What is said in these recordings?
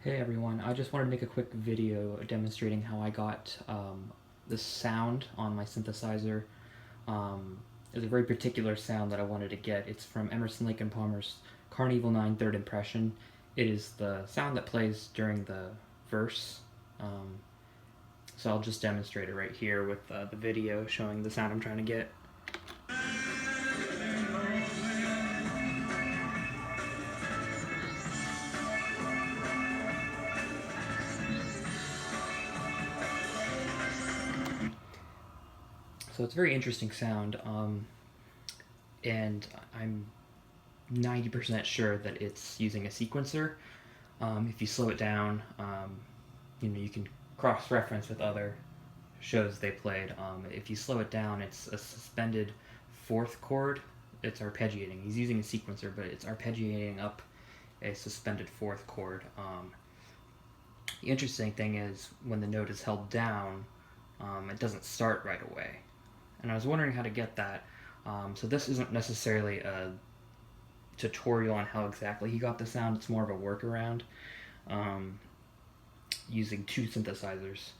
Hey everyone, I just wanted to make a quick video demonstrating how I got this sound on my synthesizer. It's a very particular sound that I wanted to get. It's from Emerson, Lake and Palmer's Carnival 9 Third Impression. It is the sound that plays during the verse. So I'll just demonstrate it right here with the video showing the sound I'm trying to get. So it's a very interesting sound, and I'm 90% sure that it's using a sequencer. If you slow it down, you can cross-reference with other shows they played. If you slow it down, it's a suspended fourth chord. It's arpeggiating. He's using a sequencer, but it's arpeggiating up a suspended fourth chord. The interesting thing is when the note is held down, it doesn't start right away. And I was wondering how to get that. So this isn't necessarily a tutorial on how exactly he got the sound. It's more of a workaround using two synthesizers.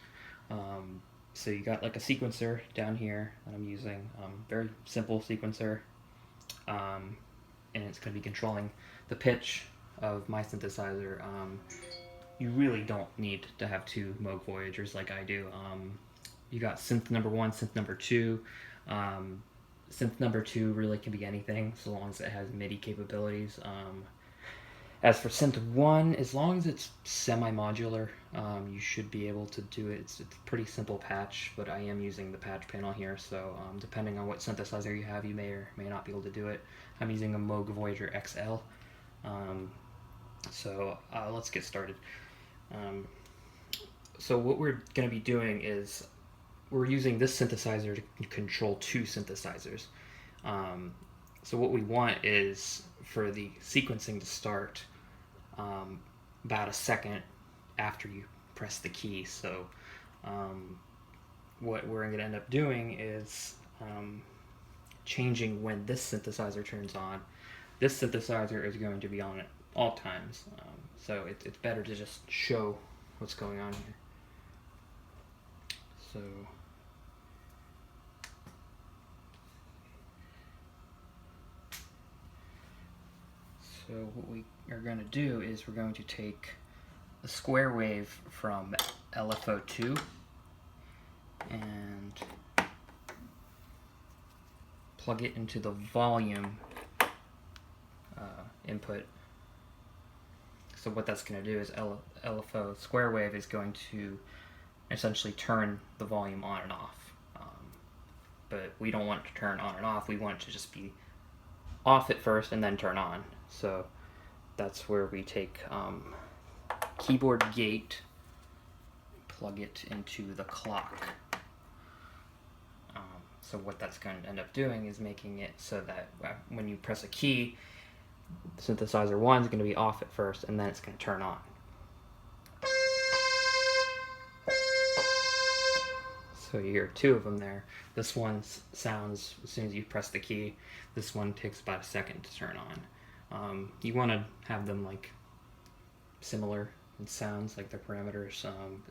So you got like a sequencer down here that I'm using, very simple sequencer, and it's going to be controlling the pitch of my synthesizer. You really don't need to have two Moog Voyagers like I do. You got synth number 1, synth number 2. Synth number 2 really can be anything, so long as it has MIDI capabilities. As for synth 1, as long as it's semi-modular, you should be able to do it. It's a pretty simple patch, but I am using the patch panel here, so depending on what synthesizer you have, you may or may not be able to do it. I'm using a Moog Voyager XL. So let's get started. So what we're going to be doing is we're using this synthesizer to control two synthesizers. So what we want is for the sequencing to start about a second after you press the key. So what we're going to end up doing is changing when this synthesizer turns on. This synthesizer is going to be on at all times. So it's better to just show what's going on here. So what we are going to do is we're going to take the square wave from LFO2 and plug it into the volume input. So what that's going to do is LFO square wave is going to essentially turn the volume on and off. But we don't want it to turn on and off. We want it to just be off at first and then turn on. So that's where we take keyboard gate, plug it into the clock. So what that's going to end up doing is making it so that when you press a key, synthesizer 1 is going to be off at first and then it's going to turn on. So you hear two of them there. This one sounds as soon as you press the key. This one takes about a second to turn on. You want to have them like similar in sounds, like their parameters.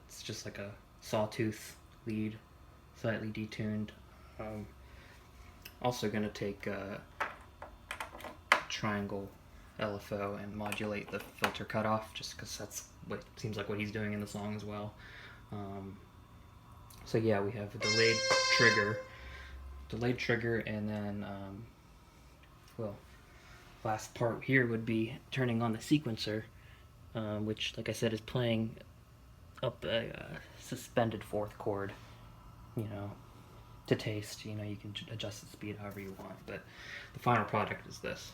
It's just like a sawtooth lead, slightly detuned. Also going to take a triangle LFO and modulate the filter cutoff, just because that's what seems like what he's doing in the song as well. So yeah, we have a delayed trigger, and then, well, last part here would be turning on the sequencer, which, like I said, is playing up a suspended fourth chord, to taste. You can adjust the speed however you want, but the final product is this.